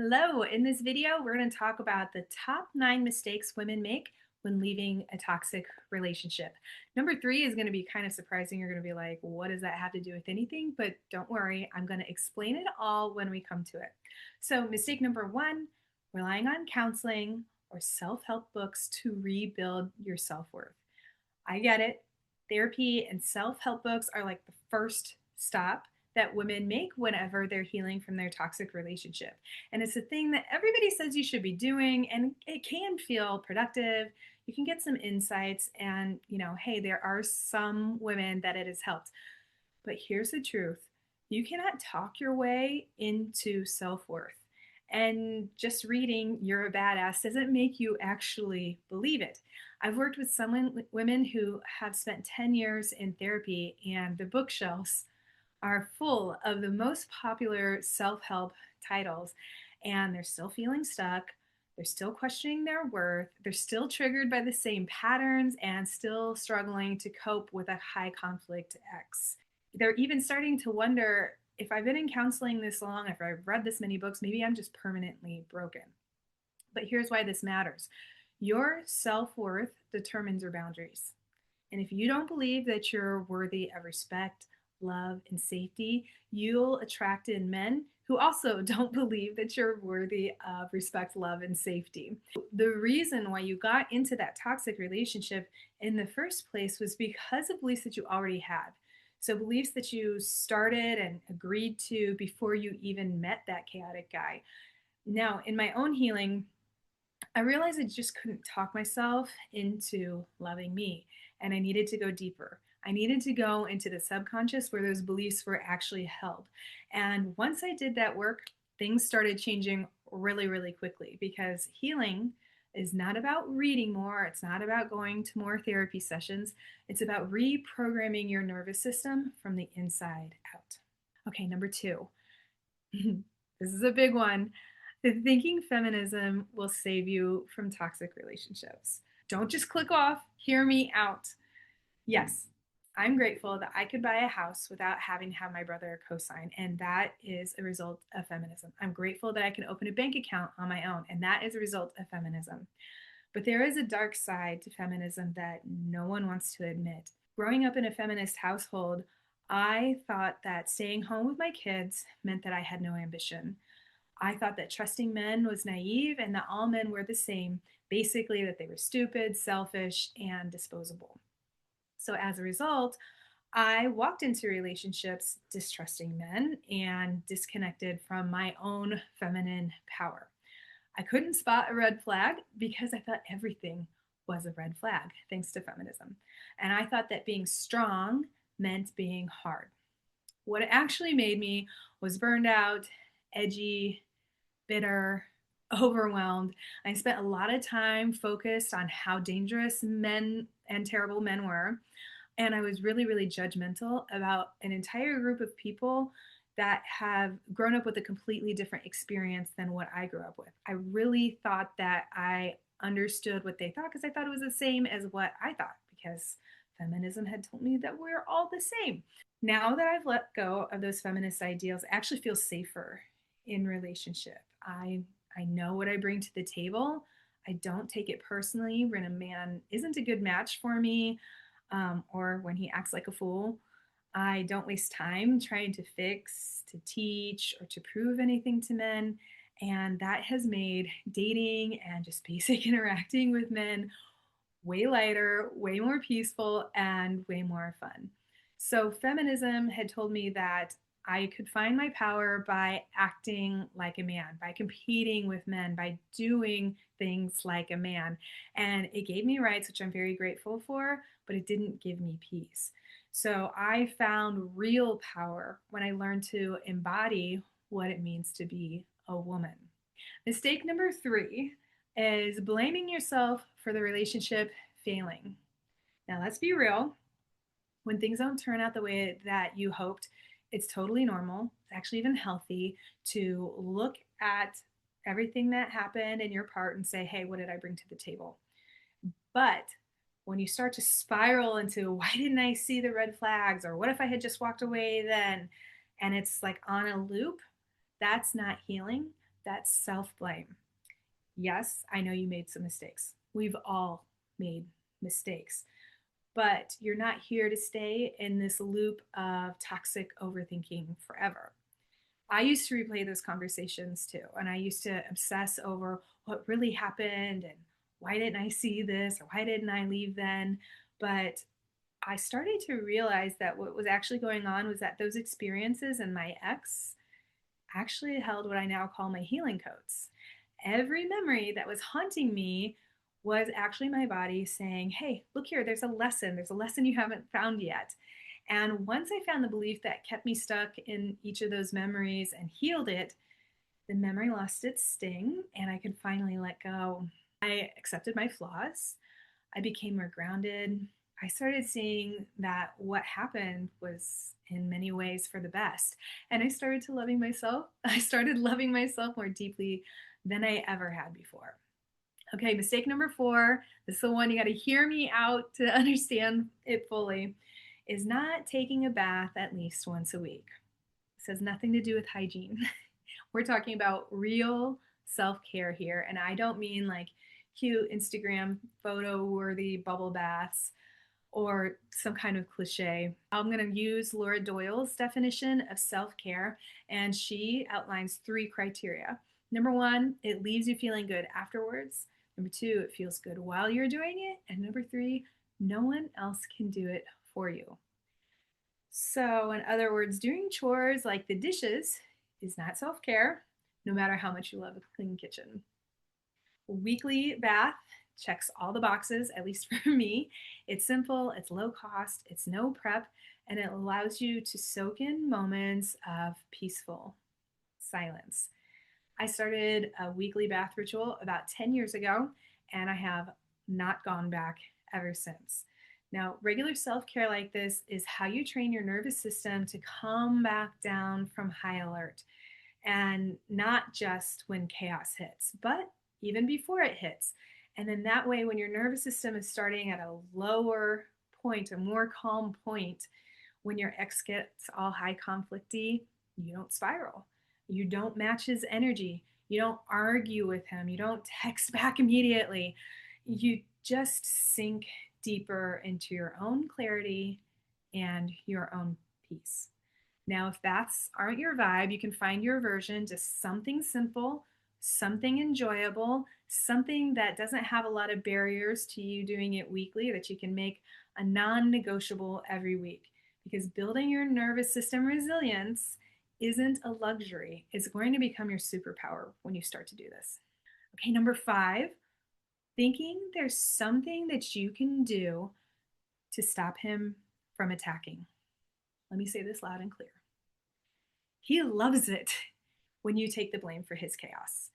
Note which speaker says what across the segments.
Speaker 1: Hello, in this video, we're going to talk about the top 9 mistakes women make when leaving a toxic relationship. Number 3 is going to be kind of surprising. You're going to be like, what does that have to do with anything? But don't worry, I'm going to explain it all when we come to it. So, mistake number 1, relying on counseling or self help books to rebuild your self worth. I get it. Therapy and self help books are like the first stop that women make whenever they're healing from their toxic relationship. And it's a thing that everybody says you should be doing, and it can feel productive. You can get some insights, and hey, there are some women that it has helped. But here's the truth: you cannot talk your way into self worth. And just reading "you're a badass" doesn't make you actually believe it. I've worked with some women who have spent 10 years in therapy, and the bookshelves are full of the most popular self help titles, and they're still feeling stuck. They're still questioning their worth. They're still triggered by the same patterns and still struggling to cope with a high conflict ex. They're even starting to wonder, if I've been in counseling this long, if I've read this many books, maybe I'm just permanently broken. But here's why this matters: your self worth determines your boundaries. And if you don't believe that you're worthy of respect, love, and safety, you'll attract in men who also don't believe that you're worthy of respect, love, and safety. The reason why you got into that toxic relationship in the first place was because of beliefs that you already had. So, beliefs that you started and agreed to before you even met that chaotic guy. Now, in my own healing, I realized I just couldn't talk myself into loving me, and I needed to go deeper. I needed to go into the subconscious where those beliefs were actually held. And once I did that work, things started changing really, really quickly, because healing is not about reading more, it's not about going to more therapy sessions, it's about reprogramming your nervous system from the inside out. Okay, number 2. This is a big one. Thinking feminism will save you from toxic relationships. Don't just click off, hear me out. Yes, I'm grateful that I could buy a house without having to have my brother co-sign, and that is a result of feminism. I'm grateful that I can open a bank account on my own, and that is a result of feminism. But there is a dark side to feminism that no one wants to admit. Growing up in a feminist household, I thought that staying home with my kids meant that I had no ambition. I thought that trusting men was naive and that all men were the same, basically, that they were stupid, selfish, and disposable. So as a result, I walked into relationships distrusting men and disconnected from my own feminine power. I couldn't spot a red flag because I thought everything was a red flag, thanks to feminism. And I thought that being strong meant being hard. What it actually made me was burned out, edgy, bitter, overwhelmed. I spent a lot of time focused on how dangerous men and terrible men were. And I was really, really judgmental about an entire group of people that have grown up with a completely different experience than what I grew up with. I really thought that I understood what they thought because I thought it was the same as what I thought, because feminism had told me that we're all the same. Now that I've let go of those feminist ideals, I actually feel safer in relationship. I know what I bring to the table. I don't take it personally when a man isn't a good match for me, or when he acts like a fool. I don't waste time trying to fix, to teach, or to prove anything to men. And that has made dating and just basic interacting with men way lighter, way more peaceful, and way more fun. So, feminism had told me that I could find my power by acting like a man, by competing with men, by doing things like a man. And it gave me rights, which I'm very grateful for, but it didn't give me peace. So, I found real power when I learned to embody what it means to be a woman. Mistake number 3 is blaming yourself for the relationship failing. Now, let's be real. When things don't turn out the way that you hoped, it's totally normal. It's actually even healthy to look at everything that happened in your part and say, hey, what did I bring to the table? But when you start to spiral into, why didn't I see the red flags? Or what if I had just walked away then? And it's like on a loop, that's not healing. That's self-blame. Yes, I know you made some mistakes. We've all made mistakes, but you're not here to stay in this loop of toxic overthinking forever. I used to replay those conversations too, and I used to obsess over what really happened and why didn't I see this or why didn't I leave then? But I started to realize that what was actually going on was that those experiences and my ex actually held what I now call my healing codes. Every memory that was haunting me was actually my body saying, hey, look here, there's a lesson. There's a lesson you haven't found yet. And once I found the belief that kept me stuck in each of those memories and healed it, the memory lost its sting and I could finally let go. I accepted my flaws. I became more grounded. I started seeing that what happened was in many ways for the best. And I started to loving myself. I started loving myself more deeply than I ever had before. Okay, mistake number 4, this is the one you got to hear me out to understand it fully, is not taking a bath at least once a week. This has nothing to do with hygiene. We're talking about real self-care here. And I don't mean like cute Instagram photo worthy bubble baths or some kind of cliche. I'm going to use Laura Doyle's definition of self-care, and she outlines 3 criteria. Number 1, it leaves you feeling good afterwards. Number 2, it feels good while you're doing it. And number 3, no one else can do it for you. So, in other words, doing chores like the dishes is not self-care, no matter how much you love a clean kitchen. A weekly bath checks all the boxes, at least for me. It's simple, it's low cost, it's no prep, and it allows you to soak in moments of peaceful silence. I started a weekly bath ritual about 10 years ago, and I have not gone back ever since. Now, regular self care like this is how you train your nervous system to come back down from high alert, and not just when chaos hits, but even before it hits. And then that way, when your nervous system is starting at a lower point, a more calm point, when your ex gets all high conflicty, you don't spiral. You don't match his energy. You don't argue with him. You don't text back immediately. You just sink deeper into your own clarity and your own peace. Now, if baths aren't your vibe, you can find your version, just something simple, something enjoyable, something that doesn't have a lot of barriers to you doing it weekly that you can make a non negotiable every week. Because building your nervous system resilience isn't a luxury, it's going to become your superpower when you start to do this. Okay, number 5, thinking there's something that you can do to stop him from attacking. Let me say this loud and clear. He loves it when you take the blame for his chaos.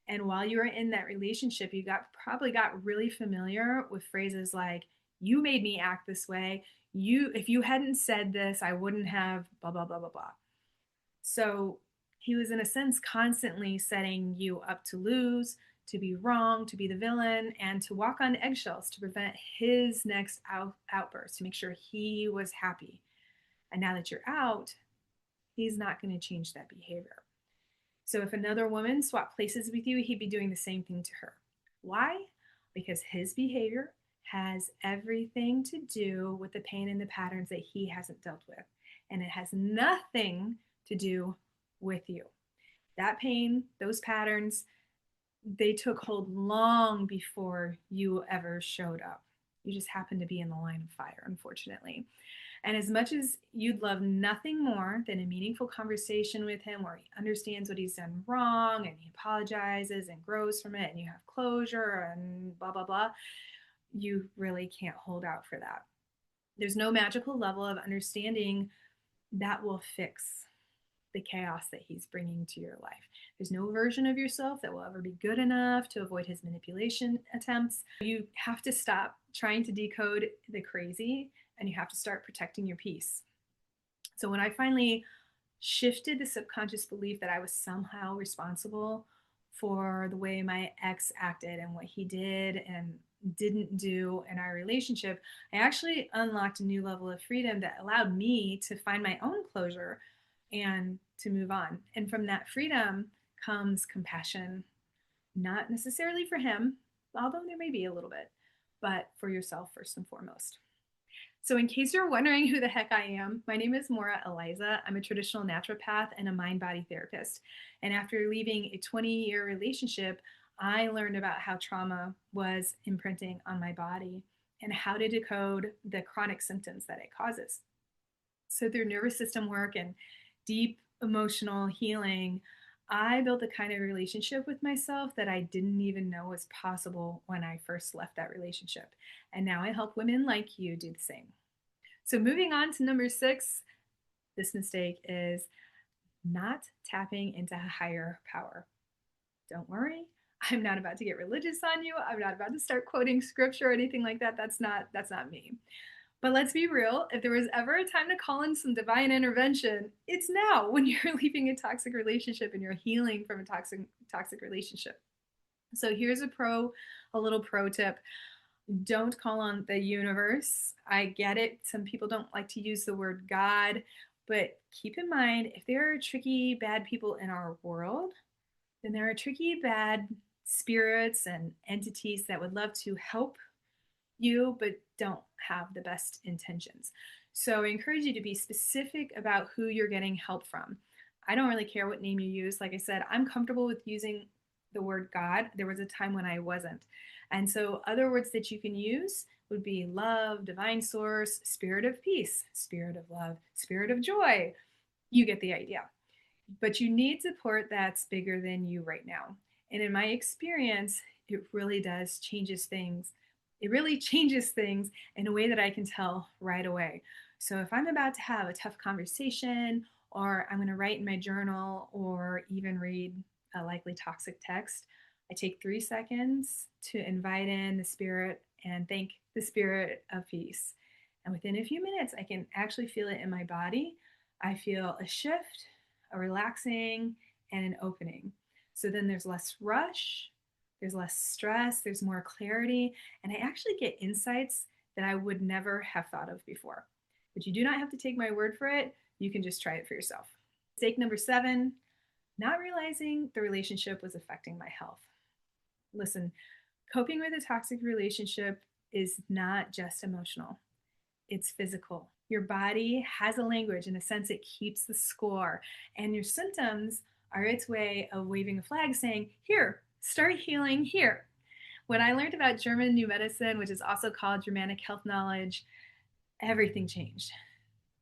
Speaker 1: And while you were in that relationship, you probably got really familiar with phrases like, you made me act this way. If you hadn't said this, I wouldn't have blah, blah, blah, blah, blah. So he was, in a sense, constantly setting you up to lose, to be wrong, to be the villain, and to walk on eggshells to prevent his next outburst, to make sure he was happy. And now that you're out, he's not going to change that behavior. So if another woman swapped places with you, he'd be doing the same thing to her. Why? Because his behavior has everything to do with the pain and the patterns that he hasn't dealt with. And it has nothing to do with you. That pain, those patterns, they took hold long before you ever showed up. You just happened to be in the line of fire, unfortunately. And as much as you'd love nothing more than a meaningful conversation with him where he understands what he's done wrong and he apologizes and grows from it and you have closure and blah, blah, blah, you really can't hold out for that. There's no magical level of understanding that will fix the chaos that he's bringing to your life. There's no version of yourself that will ever be good enough to avoid his manipulation attempts. You have to stop trying to decode the crazy and you have to start protecting your peace. So when I finally shifted the subconscious belief that I was somehow responsible for the way my ex acted and what he did and didn't do in our relationship, I actually unlocked a new level of freedom that allowed me to find my own closure and to move on. And from that freedom comes compassion, not necessarily for him, although there may be a little bit, but for yourself first and foremost. So, in case you're wondering who the heck I am, my name is Maura Eliza. I'm a traditional naturopath and a mind body therapist. And after leaving a 20-year relationship, I learned about how trauma was imprinting on my body and how to decode the chronic symptoms that it causes. So, through nervous system work and deep emotional healing, I built the kind of relationship with myself that I didn't even know was possible when I first left that relationship. And now I help women like you do the same. So, moving on to number 6, this mistake is not tapping into a higher power. Don't worry, I'm not about to get religious on you. I'm not about to start quoting scripture or anything like that. That's not me. But let's be real, if there was ever a time to call in some divine intervention, it's now when you're leaving a toxic relationship and you're healing from a toxic relationship. So here's a little pro tip. Don't call on the universe. I get it. Some people don't like to use the word God, but keep in mind if there are tricky, bad people in our world, then there are tricky, bad spirits and entities that would love to help you, but don't have the best intentions. So I encourage you to be specific about who you're getting help from. I don't really care what name you use. Like I said, I'm comfortable with using the word God. There was a time when I wasn't. And so other words that you can use would be love, divine source, spirit of peace, spirit of love, spirit of joy. You get the idea. But you need support that's bigger than you right now. And in my experience, it really does changes things. It really changes things in a way that I can tell right away. So if I'm about to have a tough conversation, or I'm going to write in my journal, or even read a likely toxic text, I take 3 seconds to invite in the spirit and thank the spirit of peace. And within a few minutes, I can actually feel it in my body. I feel a shift, a relaxing, and an opening. So then there's less rush, there's less stress, there's more clarity, and I actually get insights that I would never have thought of before. But you do not have to take my word for it. You can just try it for yourself. Mistake number 7, not realizing the relationship was affecting my health. Listen, coping with a toxic relationship is not just emotional, it's physical. Your body has a language. In a sense, it keeps the score. And your symptoms are its way of waving a flag saying, here, start healing here. When I learned about German New Medicine, which is also called Germanic Health Knowledge, everything changed.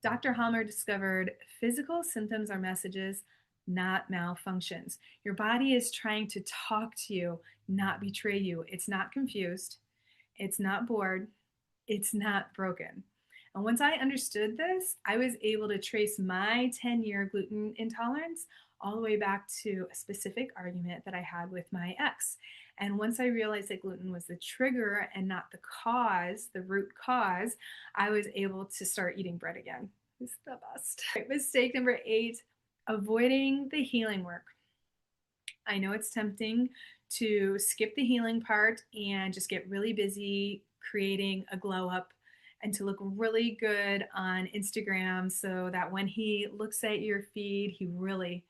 Speaker 1: Dr. Halmer discovered physical symptoms are messages, not malfunctions. Your body is trying to talk to you, not betray you. It's not confused. It's not bored. It's not broken. And once I understood this, I was able to trace my 10-year gluten intolerance all the way back to a specific argument that I had with my ex. And once I realized that gluten was the trigger and not the cause, the root cause, I was able to start eating bread again. It's the best. Mistake number 8, avoiding the healing work. I know it's tempting to skip the healing part and just get really busy creating a glow up and to look really good on Instagram so that when he looks at your feed, he really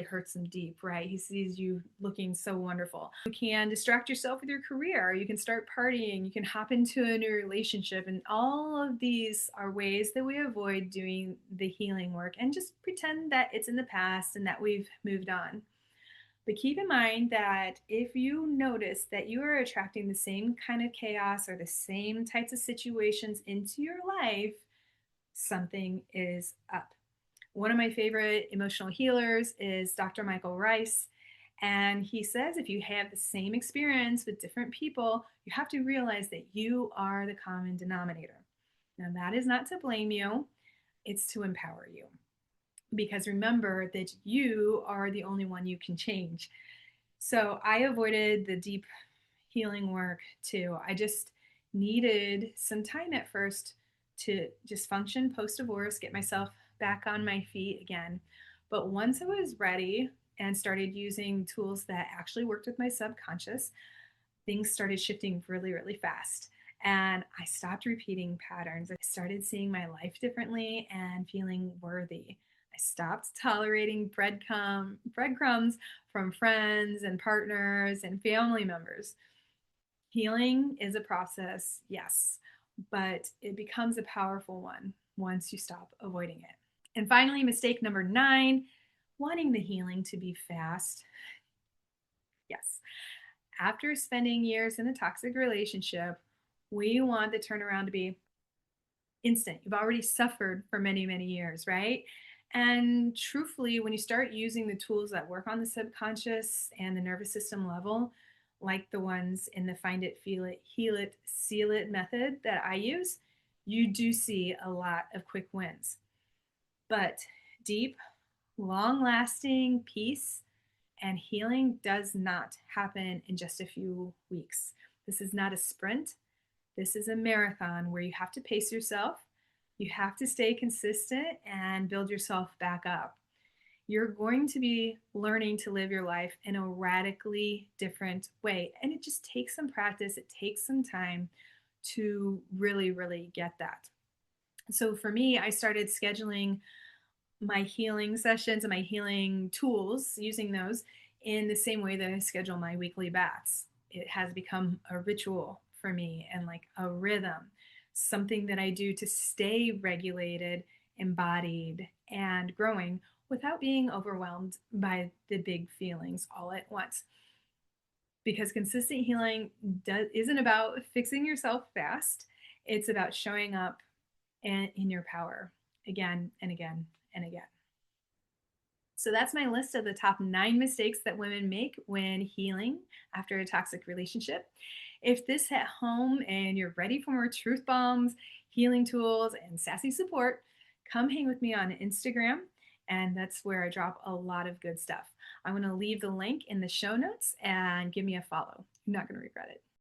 Speaker 1: hurts him deep, right? He sees you looking so wonderful. You can distract yourself with your career. You can start partying. You can hop into a new relationship. And all of these are ways that we avoid doing the healing work and just pretend that it's in the past and that we've moved on. But keep in mind that if you notice that you are attracting the same kind of chaos or the same types of situations into your life, something is up. One of my favorite emotional healers is Dr. Michael Rice. And he says if you have the same experience with different people, you have to realize that you are the common denominator. Now, that is not to blame you, it's to empower you. Because remember that you are the only one you can change. So I avoided the deep healing work too. I just needed some time at first to just function post divorce, get myself back on my feet again. But once I was ready and started using tools that actually worked with my subconscious, things started shifting really, really fast. And I stopped repeating patterns. I started seeing my life differently and feeling worthy. I stopped tolerating breadcrumbs from friends and partners and family members. Healing is a process, yes, but it becomes a powerful one once you stop avoiding it. And finally, mistake number 9, wanting the healing to be fast. Yes. After spending years in a toxic relationship, we want the turnaround to be instant. You've already suffered for many, many years, right? And truthfully, when you start using the tools that work on the subconscious and the nervous system level, like the ones in the find it, feel it, heal it, seal it method that I use, you do see a lot of quick wins. But deep, long lasting peace and healing does not happen in just a few weeks. This is not a sprint. This is a marathon where you have to pace yourself. You have to stay consistent and build yourself back up. You're going to be learning to live your life in a radically different way. And it just takes some practice, it takes some time to really, really get that. So for me, I started scheduling my healing sessions and my healing tools, using those in the same way that I schedule my weekly baths. It has become a ritual for me and like a rhythm, something that I do to stay regulated, embodied, and growing without being overwhelmed by the big feelings all at once. Because consistent healing isn't about fixing yourself fast, it's about showing up and in your power again and again and again. So that's my list of the top 9 mistakes that women make when healing after a toxic relationship. If this hit home and you're ready for more truth bombs, healing tools, and sassy support, come hang with me on Instagram. And that's where I drop a lot of good stuff. I'm going to leave the link in the show notes and give me a follow. You're not going to regret it.